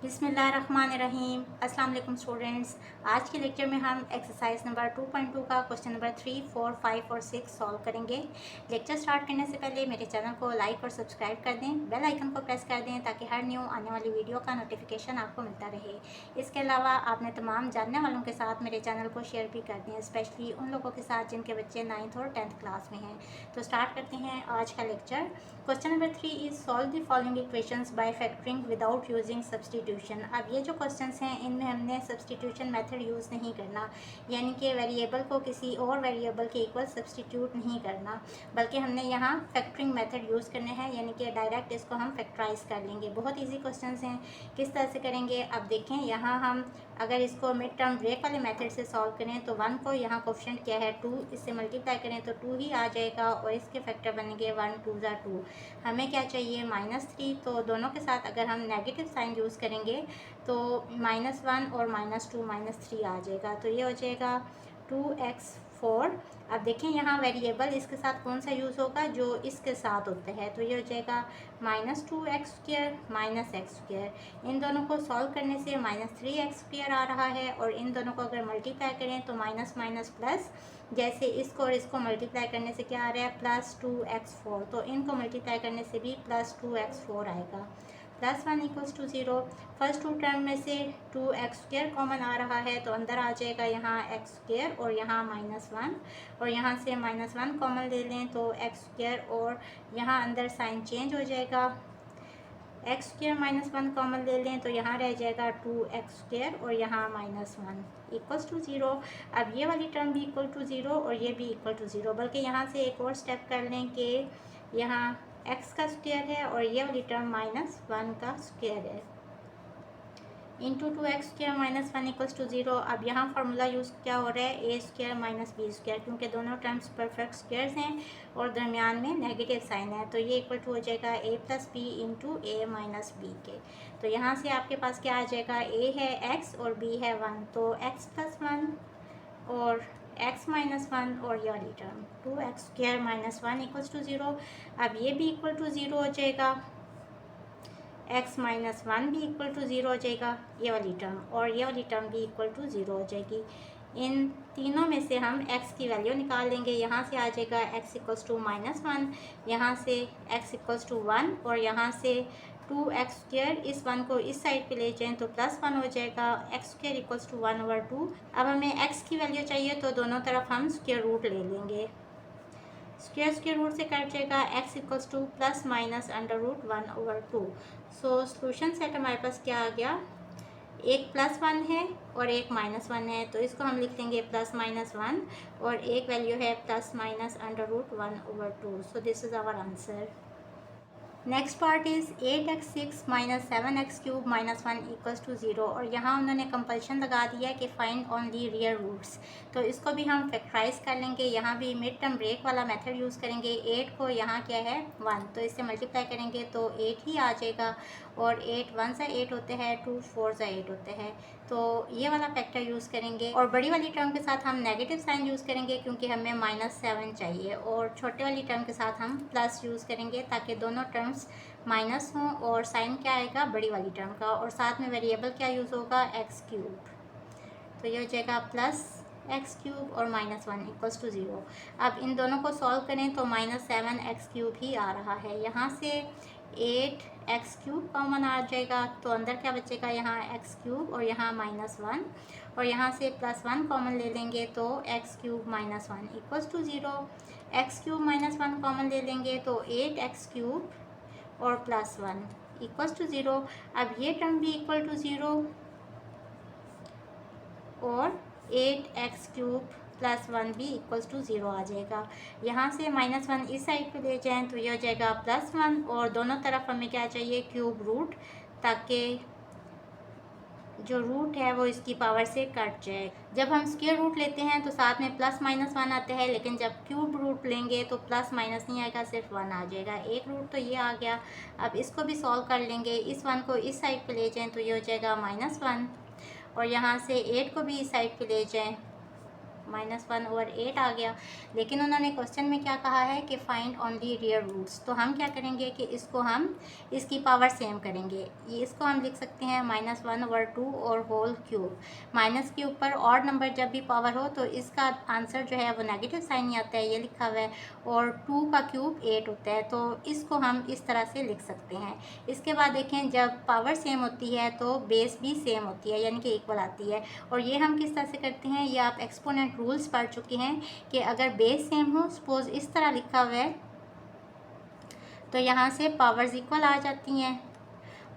बिस्मिल्लाहिर्रहमानिर्रहीम। अस्सलाम वालेकुम स्टूडेंट्स। आज के लेक्चर में हम एक्सरसाइज नंबर 2.2 का क्वेश्चन नंबर 3, 4, 5 और 6 सॉल्व करेंगे। लेक्चर स्टार्ट करने से पहले मेरे चैनल को लाइक और सब्सक्राइब कर दें, बेल आइकन को प्रेस कर दें ताकि हर न्यू आने वाली वीडियो का नोटिफिकेशन आपको मिलता रहे। इसके अलावा आपने तमाम जानने वालों के साथ मेरे चैनल को शेयर भी कर दें, स्पेशली उन लोगों के साथ जिनके बच्चे 9th और 10th क्लास में हैं। तो स्टार्ट करते हैं आज का lecture. Question number 3 is solve the following equations bye factoring without using substitution. अब ये जो क्वेश्चंस हैं इनमें हमने सब्सटीट्यूशन मेथड यूज़ नहीं करना, यानी कि वेरिएबल को किसी और वेरिएबल के इक्वल सब्सटीट्यूट नहीं करना, बल्कि हमने यहाँ फैक्टरिंग मेथड यूज़ करने हैं, यानी कि डायरेक्ट इसको हम फैक्टराइज कर लेंगे। बहुत ईजी क्वेश्चंस हैं, किस तरह से करेंगे अब देखें। यहाँ हम अगर इसको मिड टर्म ब्रेक वाले मेथड से सॉल्व करें तो 1 को यहाँ कोफिशिएंट क्या है 2, इससे मल्टीप्लाई करें तो 2 ही आ जाएगा और इसके फैक्टर बनेंगे 1 2 ज़ा 2। हमें क्या चाहिए -3, तो दोनों के साथ अगर हम नेगेटिव साइन यूज़ करेंगे तो -1 और -2 -3 आ जाएगा, तो ये हो जाएगा 2x4। अब देखें यहाँ वेरिएबल इसके साथ कौन सा यूज़ होगा, जो इसके साथ होते हैं, तो ये हो जाएगा -2x² -x²। इन दोनों को सॉल्व करने से -3x² आ रहा है और इन दोनों को अगर मल्टीप्लाई करें तो माइनस माइनस प्लस, जैसे इसको और इसको मल्टीप्लाई करने से क्या आ रहा है +2x4, तो इनको मल्टीप्लाई करने से भी +2x4 आएगा। +1 = 0। फर्स्ट टू टर्म में से 2x² कॉमन आ रहा है तो अंदर आ जाएगा यहाँ x² और यहाँ -1, और यहाँ से -1 कॉमन ले लें तो x² और यहाँ अंदर साइन चेंज हो जाएगा। x² -1 कॉमन ले लें तो यहाँ रह जाएगा 2x² और यहाँ -1 = 0। अब ये वाली टर्म भी इक्वल टू 0 और ये भी इक्वल टू 0, बल्कि यहाँ से एक और स्टेप कर लें कि यहाँ x का स्क्वायर है और ये वाली टर्म -1 का स्क्वायर है, इंटू 2x² -1 = 0। अब यहाँ फार्मूला यूज़ क्या हो रहा है a² - b², क्योंकि दोनों टर्म्स परफेक्ट स्क्वायर्स हैं और दरमियान में नेगेटिव साइन है, तो ये इक्वल टू हो जाएगा a + b × a - b के। तो यहाँ से आपके पास क्या आ जाएगा, a है x और b है 1, तो x + 1 और x - 1 और ये वाली टर्म 2x² - 1 = 0। अब ये भी इक्वल टू 0 हो जाएगा, x - 1 भी इक्वल टू 0 हो जाएगा ये वाली टर्म, और ये वाली टर्म भी इक्वल टू 0 हो जाएगी। इन तीनों में से हम x की वैल्यू निकाल लेंगे। यहाँ से आ जाएगा x = -1, यहाँ से x = 1 और यहाँ से 2x², इस 1 को इस साइड पे ले जाएं तो +1 हो जाएगा, x² = 1/2। अब हमें x की वैल्यू चाहिए तो दोनों तरफ हम स्क्वायर रूट ले लेंगे, स्क्वायर रूट से कट जाएगा, x = ±√1/2। सो सोल्यूशन सेट हमारे पास क्या आ गया, एक +1 है और एक -1 है, तो इसको हम लिख लेंगे +-1 और एक वैल्यू है ±√1/2। So this is our answer. Next part is 8x6 - 7x³ - 1 = 0, और यहाँ उन्होंने कंपल्शन लगा दिया है कि फाइंड ओनली रियल रूट्स, तो इसको भी हम फैक्टराइज कर लेंगे। यहाँ भी मिड टर्म ब्रेक वाला मेथड यूज़ करेंगे। 8 को यहाँ क्या है 1, तो इससे मल्टीप्लाई करेंगे तो 8 ही आ जाएगा, और 8 1 से 8 होते हैं, 2 4 से 8 होते हैं, तो ये वाला फैक्टर यूज़ करेंगे। और बड़ी वाली टर्म के साथ हम नेगेटिव साइन यूज़ करेंगे क्योंकि हमें -7 चाहिए, और छोटे वाली टर्म के साथ हम प्लस यूज़ करेंगे ताकि दोनों टर्म्स माइनस हों, और साइन क्या आएगा बड़ी वाली टर्म का, और साथ में वेरिएबल क्या यूज़ होगा x³, तो ये हो जाएगा +x³ और -1 = 0। अब इन दोनों को सॉल्व करें तो -7x³ ही आ रहा है। यहाँ से 8x³ कॉमन आ जाएगा, तो अंदर क्या बचेगा यहाँ x³ और यहाँ -1, और यहाँ से +1 कॉमन ले लेंगे तो x³ - 1 = 0। x³ - 1 कॉमन ले लेंगे तो 8x³ और +1 = 0। अब ये टर्म भी इक्वल टू 0 और 8x³ + 1 भी इक्वल्स टू 0 आ जाएगा। यहाँ से -1 इस साइड पे ले जाएं तो ये हो जाएगा +1, और दोनों तरफ हमें क्या चाहिए क्यूब रूट, ताकि जो रूट है वो इसकी पावर से कट जाए। जब हम स्क्वायर रूट लेते हैं तो साथ में +-1 आते हैं, लेकिन जब क्यूब रूट लेंगे तो प्लस माइनस नहीं आएगा, सिर्फ 1 आ जाएगा। एक रूट तो ये आ गया। अब इसको भी सॉल्व कर लेंगे। इस 1 को इस साइड पे ले जाएं तो ये हो जाएगा -1, और यहाँ से 8 को भी इस साइड पे ले जाएं -1/8 आ गया। लेकिन उन्होंने क्वेश्चन में क्या कहा है कि फाइंड ओनली रियल रूट्स। तो हम क्या करेंगे कि इसको हम इसकी पावर सेम करेंगे। ये इसको हम लिख सकते हैं -1/2 और होल क्यूब। माइनस के ऊपर और नंबर जब भी पावर हो तो इसका आंसर जो है वो नेगेटिव साइन ही आता है, ये लिखा हुआ है। और 2 का क्यूब 8 होता है, तो इसको हम इस तरह से लिख सकते हैं। इसके बाद देखें, जब पावर सेम होती है तो बेस भी सेम होती है, यानी कि इक्वल आती है। और ये हम किस तरह से करते हैं, ये आप एक्सपोनेंट रूल्स पढ़ चुके हैं कि अगर बेस सेम हो, सपोज इस तरह लिखा हुआ है, तो यहाँ से पावर्स इक्वल आ जाती हैं।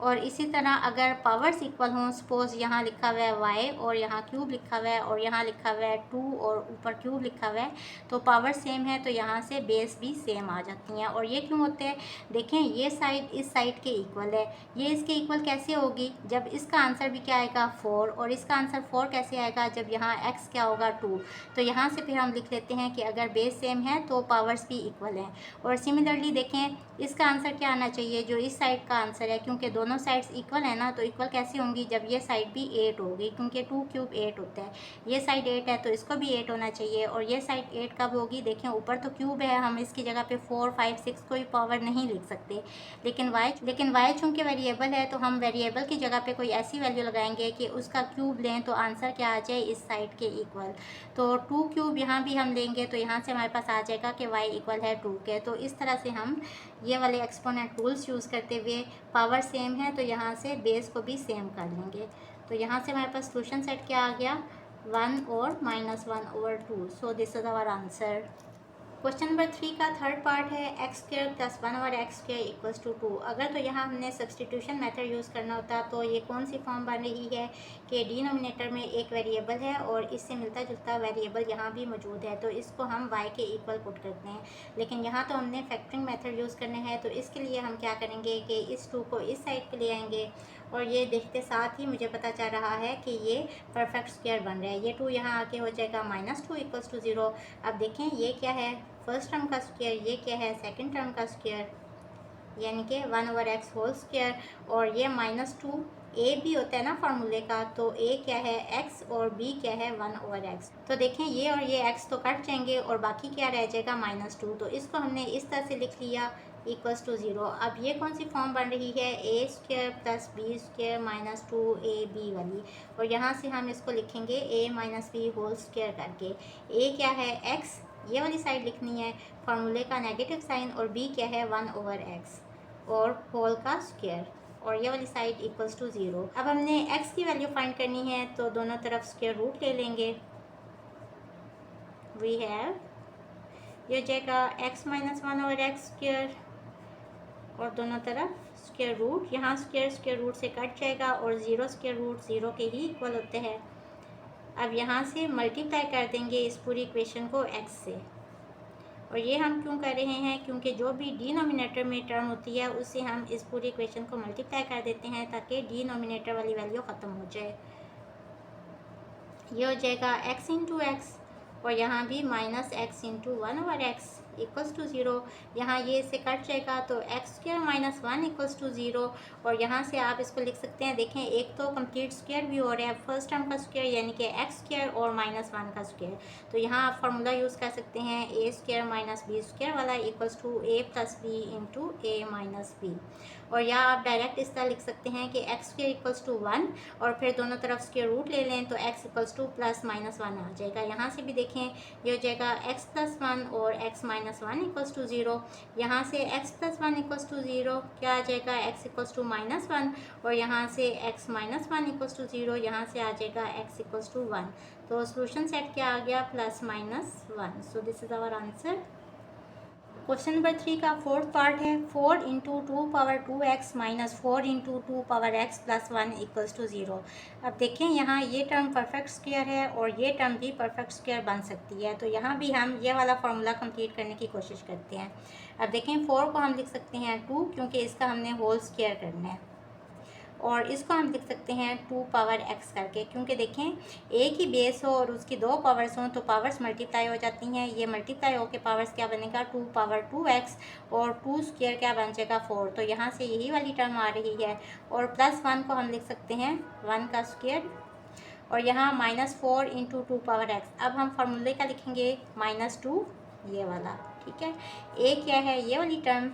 और इसी तरह अगर पावर्स इक्वल हों, सपोज यहाँ लिखा हुआ है y और यहाँ क्यूब लिखा हुआ है और यहाँ लिखा हुआ है 2 और ऊपर क्यूब लिखा हुआ है, तो पावर सेम है तो यहाँ से बेस भी सेम आ जाती हैं। और ये क्यों होते हैं, देखें ये साइड इस साइड के इक्वल है। ये इसके इक्वल कैसे होगी, जब इसका आंसर भी क्या आएगा 4, और इसका आंसर 4 कैसे आएगा, जब यहाँ x क्या होगा 2। तो यहाँ से फिर हम लिख लेते हैं कि अगर बेस सेम है तो पावर्स भी इक्वल हैं। और सिमिलरली देखें, इसका आंसर क्या आना चाहिए, जो इस साइड का आंसर है, क्योंकि दोनों साइड्स इक्वल है ना, तो इक्वल कैसी होंगी, जब ये साइड भी 8 होगी, क्योंकि 2 क्यूब 8 होता है। ये साइड 8 है तो इसको भी 8 होना चाहिए। और ये साइड 8 कब होगी, देखें ऊपर तो क्यूब है, हम इसकी जगह पे 4, 5, 6 कोई पावर नहीं लिख सकते। लेकिन y चूँकि वेरिएबल है तो हम वेरिएबल की जगह पे कोई ऐसी वैल्यू लगाएंगे कि उसका क्यूब लें तो आंसर क्या आ जाए, इस साइड के इक्वल। तो 2 क्यूब यहाँ भी हम लेंगे तो यहाँ से हमारे पास आ जाएगा कि y इक्वल है 2 के। तो इस तरह से हम ये वाले एक्सपोनेंट रूल्स यूज़ करते हुए, पावर सेम है तो यहाँ से बेस को भी सेम कर लेंगे। तो यहाँ से हमारे पास सोल्यूशन सेट क्या आ गया, 1 और -1/2। So this is our answer. Question number 3 का थर्ड पार्ट है x² + 1/x² = 2। अगर तो यहाँ हमने सब्सटीट्यूशन मेथड यूज़ करना होता तो ये कौन सी फॉर्म बन रही है कि डिनोमिनेटर में एक वेरिएबल है और इससे मिलता जुलता वेरिएबल यहाँ भी मौजूद है, तो इसको हम y के इक्वल पुट करते हैं। लेकिन यहाँ तो हमने फैक्टरिंग मेथड यूज़ करने हैं, तो इसके लिए हम क्या करेंगे कि इस 2 को इस साइड पे ले आएंगे। और ये देखते साथ ही मुझे पता चल रहा है कि ये परफेक्ट स्क्वायर बन रहा है। ये 2 यहाँ आके हो जाएगा -2 = 0। अब देखें ये क्या है, फर्स्ट टर्म का स्क्वायर, ये क्या है सेकंड टर्म का स्क्वायर, यानी कि 1/x होल स्क्वायर। और ये -2 a भी होता है ना फार्मूले का, तो a क्या है x और b क्या है 1/x। तो देखें ये और ये x तो कट जाएंगे और बाकी क्या रह जाएगा -2। तो इसको हमने इस तरह से लिख लिया = 0। अब ये कौन सी फॉर्म बन रही है, a² + b² - 2ab वाली। और यहाँ से हम इसको लिखेंगे a - b होल स्क्वायर करके। a क्या है x, ये वाली साइड लिखनी है फार्मूले का नेगेटिव साइन, और b क्या है 1/x और होल का स्क्वायर, और ये वाली साइड = 0। अब हमने x की वैल्यू फाइंड करनी है तो दोनों तरफ स्क्वायर रूट ले लेंगे। वी हैव, ये हो जाएगा x - 1/x² और दोनों तरफ स्क्वायर रूट, यहाँ स्क्वायर रूट से कट जाएगा और 0 स्क्वायर रूट 0 के ही इक्वल होते हैं। अब यहाँ से मल्टीप्लाई कर देंगे इस पूरी इक्वेशन को x से। और ये हम क्यों कर रहे हैं, क्योंकि जो भी डिनोमिनेटर में टर्म होती है उससे हम इस पूरी इक्वेशन को मल्टीप्लाई कर देते हैं ताकि डिनोमिनेटर वाली वैल्यू ख़त्म हो जाए। ये हो जाएगा x × x और यहाँ भी -x × 1/x = 0। यहाँ ये इससे कट जाएगा तो x² - 1 = 0। और यहाँ से आप इसको लिख सकते हैं, देखें एक तो कंप्लीट स्क्वायर भी हो रहा है, फर्स्ट टर्म का स्क्वायर यानी कि x² और -1 का स्क्वायर। तो यहाँ आप फार्मूला यूज़ कर सकते हैं a² - b² वाला = a + b × a - b। और या आप डायरेक्ट इस तरह लिख सकते हैं कि x² = 1 और फिर दोनों तरफ स्क्वायर रूट ले लें तो x = +-1 आ जाएगा। यहाँ से भी देखें ये हो जाएगा x + 1 और x - 1 = 0। यहाँ से x + 1 = 0 क्या आ जाएगा, x = -1 और यहाँ से x - 1 = 0, यहाँ से आ जाएगा x = 1। तो सोल्यूशन सेट क्या आ गया, +-1। So this is our answer. Question number 3 का फोर्थ पार्ट है 4 × 2⁻2x - 4 × 2⁻x + 1 = 0। अब देखें यहाँ ये टर्म परफेक्ट स्क्वायर है और ये टर्म भी परफेक्ट स्क्वायर बन सकती है, तो यहाँ भी हम ये वाला फार्मूला कंप्लीट करने की कोशिश करते हैं। अब देखें 4 को हम लिख सकते हैं 2, क्योंकि इसका हमने होल स्क्वायर करना है। और इसको हम लिख सकते हैं 2⁻x करके, क्योंकि देखें एक ही बेस हो और उसकी 2 पावर्स हों तो पावर्स मल्टीप्लाई हो जाती हैं। ये मल्टीप्लाई होकर पावर्स क्या बनेगा 2⁻2x और 2 स्क्वायर क्या बन जाएगा 4। तो यहाँ से यही वाली टर्म आ रही है। और +1 को हम लिख सकते हैं 1 का स्क्वायर और यहाँ -4 इंटू 2 पावर x। अब हम फार्मूले का लिखेंगे -2 ये वाला, ठीक है। a क्या है, ये वाली टर्म,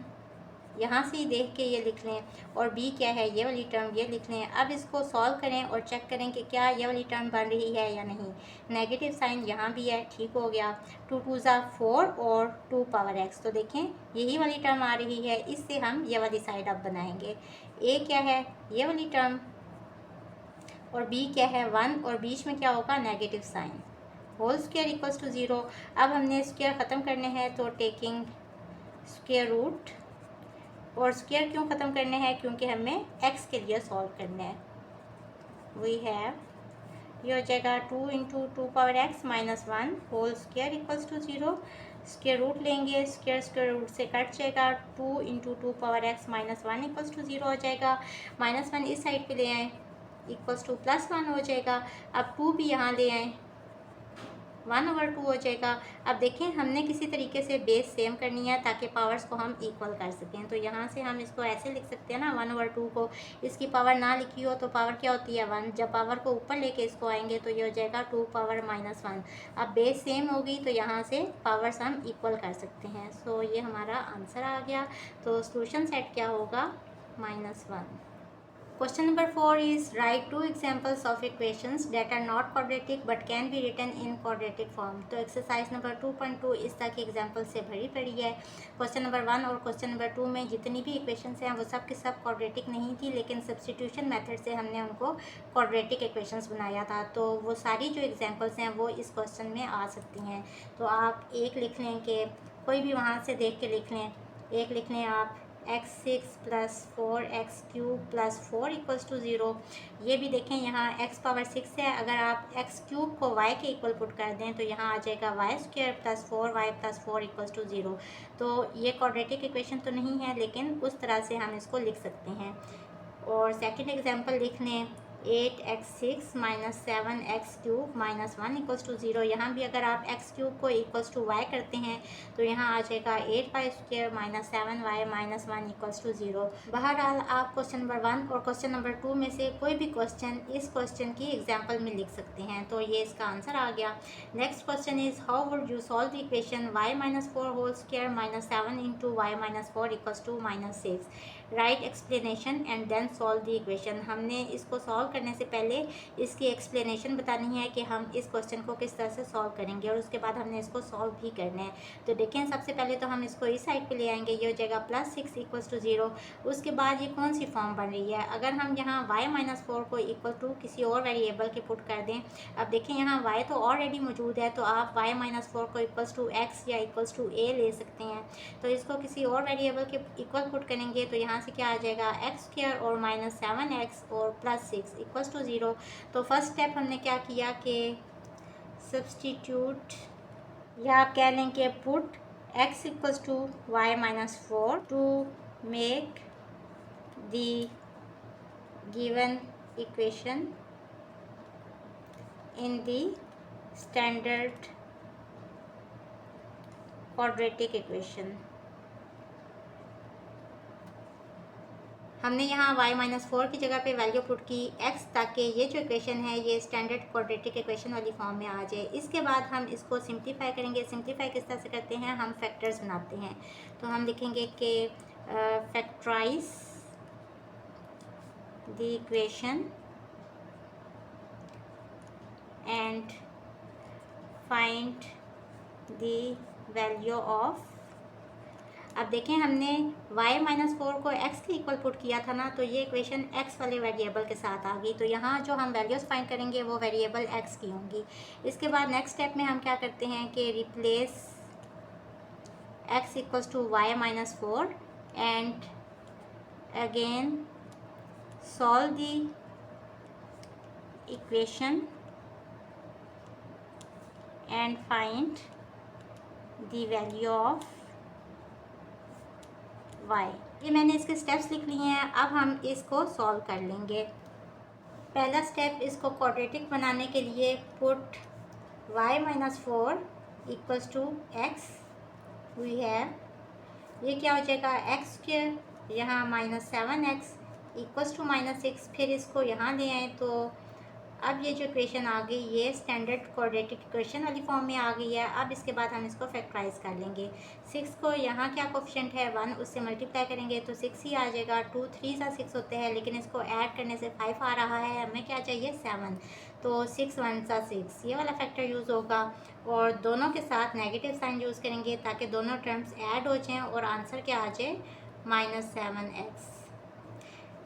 यहाँ से ही देख के ये लिख लें, और b क्या है, ये वाली टर्म, ये लिख लें। अब इसको सॉल्व करें और चेक करें कि क्या ये वाली टर्म बन रही है या नहीं। नेगेटिव साइन यहाँ भी है, ठीक हो गया। 2 2 ज़ा 4 और 2 पावर x, तो देखें यही वाली टर्म आ रही है, इससे हम ये वाली साइड अब बनाएंगे। a क्या है, ये वाली टर्म, और b क्या है 1, और बीच में क्या होगा, negative sign. Whole square equals to 0। अब हमने स्क्वायर ख़त्म करने हैं, तो टेकिंग स्क्वायर रूट, और स्क्वायर क्यों ख़त्म करने हैं, क्योंकि हमें x के लिए सॉल्व करना है। वी हैव, ये हो जाएगा 2 into 2 power x minus 1 whole square equals to 0। Square root लेंगे, स्क्वायर स्क्वायर रूट से कट जाएगा, 2 into 2 power x minus 1 equals to 0 हो जाएगा। -1 इस साइड पे ले आएँ, इक्वल्स टू +1 हो जाएगा। अब 2 भी यहाँ ले आएँ, 1/2 हो जाएगा। अब देखें हमने किसी तरीके से बेस सेम करनी है ताकि पावर्स को हम इक्वल कर सकें। तो यहाँ से हम इसको ऐसे लिख सकते हैं ना, 1/2 को, इसकी पावर ना लिखी हो तो पावर क्या होती है 1, जब पावर को ऊपर लेके इसको आएंगे तो ये हो जाएगा 2 पावर -1। अब बेस सेम होगी तो यहाँ से पावर्स हम इक्वल कर सकते हैं। सो ये हमारा आंसर आ गया। तो सोल्यूशन सेट क्या होगा, -1। Question number 4 is write 2 examples of equations that are not quadratic but can be written in quadratic form। तो एक्सरसाइज नंबर 2.2 इस तरह की एग्जाम्पल से भरी पड़ी है। क्वेश्चन नंबर 1 और क्वेश्चन नंबर 2 में जितनी भी इक्वेशंस हैं वो सब के सब क्वाड्रेटिक नहीं थी, लेकिन सब्स्टिट्यूशन मेथड से हमने उनको क्वाड्रेटिक इक्वेशंस बनाया था। तो वो सारी जो एग्जाम्पल्स हैं वो इस क्वेश्चन में आ सकती हैं। तो आप एक लिख लें, कि कोई भी वहाँ से देख के लिख लें। एक लिख लें आप x6 + 4x³ + 4 इक्वल्स टू 0। ये भी देखें यहाँ x पावर 6 है, अगर आप x³ को y के इक्वल पुट कर दें तो यहाँ आ जाएगा y² + 4y + 4 इक्वल्स टू 0। तो ये क्वाड्रेटिक इक्वेशन तो नहीं है, लेकिन उस तरह से हम इसको लिख सकते हैं। और सेकंड एग्जांपल लिख लें, 8x6 - 7x³ - 1 इक्वल्स टू 0। यहाँ भी अगर आप x³ को इक्वल्स टू y करते हैं तो यहाँ आ जाएगा 8y² - 7y - 1 इक्वल्स टू 0। बहरहाल आप क्वेश्चन नंबर 1 और क्वेश्चन नंबर 2 में से कोई भी क्वेश्चन इस क्वेश्चन की एग्जाम्पल में लिख सकते हैं। तो ये इसका आंसर आ गया। Next question is, how would you solve the equation y - 4 whole square - 7 into y - 4 equals to -6। Right explanation and then solve the equation. हमने इसको सॉल्व करने से पहले इसकी एक्सप्लेनेशन बतानी है कि हम इस क्वेश्चन को किस तरह से सॉल्व करेंगे, और उसके बाद हमने इसको सॉल्व भी करना है। तो देखें, सबसे पहले तो हम इसको इस साइड पे ले आएंगे, ये हो जाएगा +6 इक्वल्स टू 0। उसके बाद ये कौन सी फॉर्म बन रही है, अगर हम यहाँ y - 4 को इक्वल टू किसी और वेरिएबल के पुट कर दें। अब देखें यहाँ y तो ऑलरेडी मौजूद है, तो आप y - 4 को इक्वल्स टू x या इक्वल्स टू a ले सकते हैं। तो इसको किसी और वेरिएबल के इक्वल पुट करेंगे तो यहाँ से क्या आ जाएगा, x² और -7x और +6 इक्वल्स टू 0। तो फर्स्ट स्टेप हमने क्या किया कि सब्सटीट्यूट, या आप कह लें कि put x equals to y - 4 to make the given equation in the standard quadratic equation. हमने यहाँ y - 4 की जगह पे वैल्यू पुट की x, ताकि ये जो इक्वेशन है ये स्टैंडर्ड क्वाड्रेटिक इक्वेशन वाली फॉर्म में आ जाए। इसके बाद हम इसको सिंप्लीफाई करेंगे। सिंप्लीफाई किस तरह से करते हैं, हम फैक्टर्स बनाते हैं। तो हम लिखेंगे कि factorise the equation and find the value of. अब देखें, हमने y - 4 को x के इक्वल पुट किया था ना, तो ये इक्वेशन x वाले वेरिएबल के साथ आ गई। तो यहाँ जो हम वैल्यूज़ फाइंड करेंगे वो वेरिएबल x की होंगी। इसके बाद नेक्स्ट स्टेप में हम क्या करते हैं कि replace x equals to y - 4 and again solve the equation and find the value of y। ये मैंने इसके स्टेप्स लिख लिए हैं। अब हम इसको सॉल्व कर लेंगे। पहला स्टेप, इसको क्वाड्रेटिक बनाने के लिए put y - 4 equals to x। We have, ये क्या हो जाएगा, x², यहाँ -7x इक्वल्स टू -6। फिर इसको यहाँ ले आए तो अब ये जो इक्वेशन आ गई ये स्टैंडर्ड क्वाड्रेटिक इक्वेशन वाली फॉर्म में आ गई है। अब इसके बाद हम इसको फैक्टराइज कर लेंगे। 6 को यहाँ क्या कोफिशिएंट है 1, उससे मल्टीप्लाई करेंगे तो 6 ही आ जाएगा। 2 3 सा 6 होते हैं, लेकिन इसको ऐड करने से 5 आ रहा है। हमें क्या चाहिए 7, तो 6 1 सा 6, ये वाला फैक्टर यूज़ होगा। और दोनों के साथ नेगेटिव साइन यूज़ करेंगे ताकि दोनों टर्म्स ऐड हो जाएँ और आंसर क्या आ जाए -7x।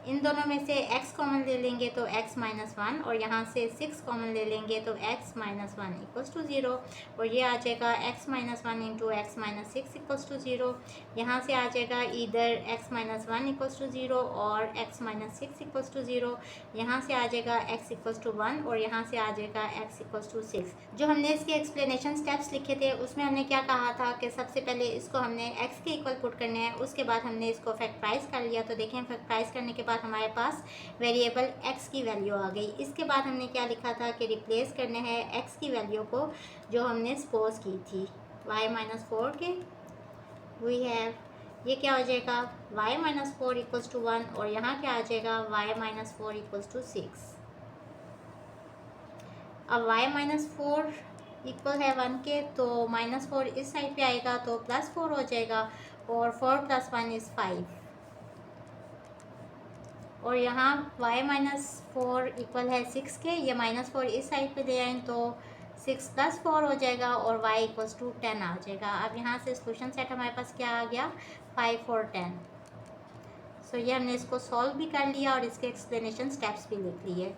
इन दोनों में से x कॉमन ले लेंगे तो x -1, और यहाँ से 6 कॉमन ले लेंगे तो x -1 इक्वल्स टू 0, और ये आ जाएगा x -1 into x -6 equals to 0। यहाँ से आ जाएगा इधर x -1 इक्वल्स टू 0 और x -6 इक्वल्स टू 0। यहाँ से आ जाएगा x इक्वल्स टू 1 और यहाँ से आ जाएगा x इक्वल्स टू 6। जो हमने इसके एक्सप्लेनेशन स्टेप्स लिखे थे उसमें हमने क्या कहा था कि सबसे पहले इसको हमने x के इक्वल पुट करने हैं, उसके बाद हमने इसको फैक्टराइज कर लिया। तो देखें फैक्टराइज करने के बाद हमारे पास वेरिएबल x की वैल्यू आ गई। इसके बाद हमने क्या लिखा था कि रिप्लेस करने हैं x की वैल्यू को जो हमने सपोज की थी y-4 के। वी हैव ये क्या हो जाएगा y-4 इक्वल्स टू 1, और यहाँ क्या आ जाएगा y-4 इक्वल्स टू 6। अब y-4 इक्वल है 1 के, तो -4 इस साइड पे आएगा तो +4 हो जाएगा, और 4 + 1 इज़ 5। और यहाँ y-4 इक्वल है 6 के, ये -4 इस साइड पे ले आए तो 6 + 4 हो जाएगा और y इक्वल्स टू 10 आ जाएगा। अब यहाँ से सोल्यूशन सेट हमारे पास क्या आ गया 5 और 10। सो ये हमने इसको सॉल्व भी कर लिया और इसके एक्सप्लेनेशन स्टेप्स भी लिख लिए।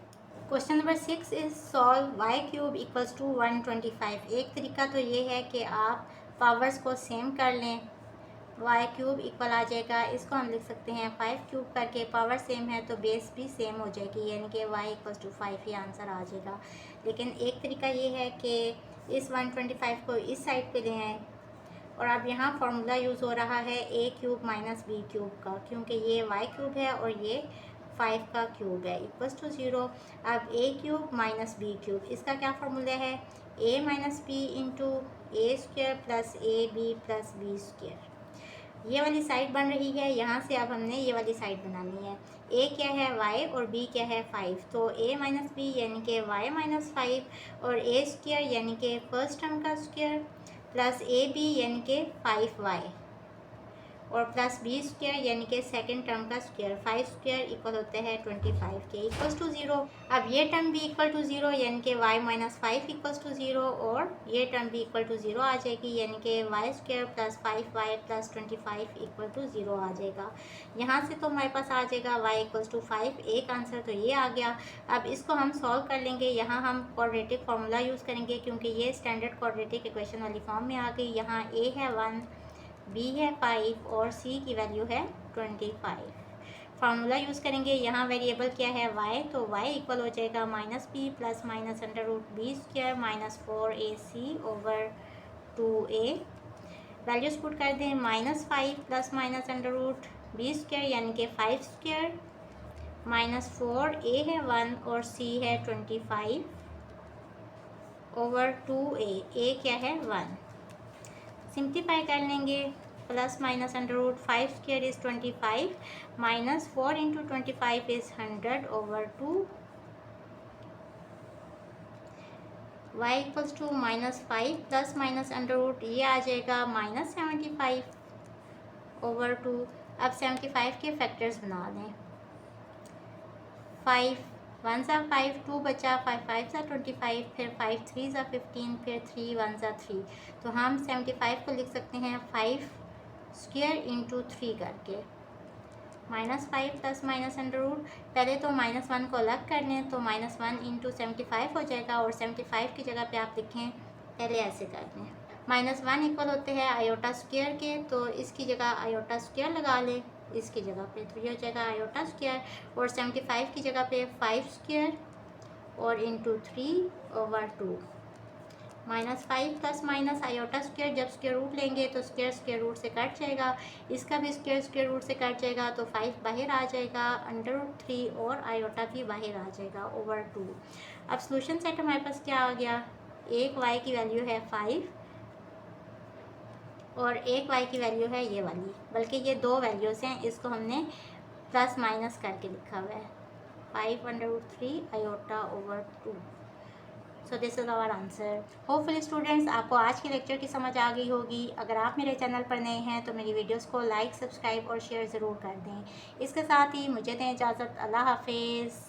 Question number 6 is solve y³ equals to 125। एक तरीका तो ये है कि आप पावर्स को सेम कर लें, y³ इक्वल आ जाएगा, इसको हम लिख सकते हैं 5³ करके, पावर सेम है तो बेस भी सेम हो जाएगी, यानी कि y इक्वल्स टू 5 ही आंसर आ जाएगा। लेकिन एक तरीका ये है कि इस 125 को इस साइड पे ले आएँ, और अब यहाँ फार्मूला यूज़ हो रहा है a³ - b³ का, क्योंकि ये y³ है और ये 5 का क्यूब है इक्वल्स टू 0। अब a³ - b³, इसका क्या फार्मूला है a - b into a² plus ab plus b²। ये वाली साइड बन रही है, यहाँ से अब हमने ये वाली साइड बनानी है। a क्या है y और b क्या है 5, तो a - b यानी कि y - 5 और a² यानी कि फर्स्ट टर्म का स्क्वायर प्लस ab यानी कि 5y और प्लस b² यानी कि सेकंड टर्म का स्क्वायर। 5² इक्वल होते हैं 25 के इक्वल्स टू 0। अब ये टर्म भी इक्वल टू 0 यानी कि y - 5 इक्वल्स टू 0, और ये टर्म भी इक्वल टू 0 आ जाएगी, यानी कि y² plus 5y plus 25 equal to 0 आ जाएगा। यहाँ से तो हमारे पास आ जाएगा y इक्वल्स टू 5, एक आंसर तो ये आ गया। अब इसको हम सॉल्व कर लेंगे। यहाँ हम क्वाड्रेटिक फार्मूला यूज़ करेंगे क्योंकि ये स्टैंडर्ड क्वाड्रेटिक इक्वेशन वाली फॉर्म में आ गई। यहाँ a है 1, b है 5 और c की वैल्यू है 25। फार्मूला यूज़ करेंगे। यहाँ वेरिएबल क्या है y, तो y इक्वल हो जाएगा -b plus -√b² -4ac over 2a। Values put कर दें, -5 प्लस -√b² यानी कि 5² -4a है 1 और c है 25 ओवर 2a। a क्या है 1। सिंप्लीफाई कर लेंगे, plus -√5² is 25 -4 into 25 is 100 over 2। y equals to -5 plus -√, ये आ जाएगा -75 ओवर 2। अब 75 के फैक्टर्स बना लें। 5 1 सा 5, 2 बचा, 5 5 सा 25, फिर 5 3 सा 15, फिर 3 1 सा 3। तो हम 75 को लिख सकते हैं 5² इंटू 3 करके, -5 प्लस -√। पहले तो -1 को अलग कर लें तो -1 इंटू 75 हो जाएगा, और 75 की जगह पे आप लिखें, पहले ऐसे कर लें, -1 इक्वल होते हैं i² के, तो इसकी जगह i² लगा लें इसकी जगह पे, तो ये हो जाएगा i², और 75 की जगह पे 5² और into 3 over 2। -5 plus minus i², जब स्क्वायर रूट लेंगे तो स्क्वायर रूट से कट जाएगा, इसका भी स्क्वायर रूट से कट जाएगा, तो 5 बाहर आ जाएगा, √3 और i भी बाहर आ जाएगा ओवर 2। अब सोल्यूशन सेट हमारे पास क्या आ गया, एक y की वैल्यू है 5 और एक y की वैल्यू है ये वाली, बल्कि ये दो वैल्यूज़ हैं, इसको हमने प्लस माइनस करके लिखा हुआ है। 5√3 iota over 2। So this is our answer. Hopefully students आपको आज के लेक्चर की समझ आ गई होगी। अगर आप मेरे चैनल पर नए हैं तो मेरी वीडियोस को लाइक, सब्सक्राइब और शेयर ज़रूर कर दें। इसके साथ ही मुझे दें इजाज़त। अल्लाह हाफिज़।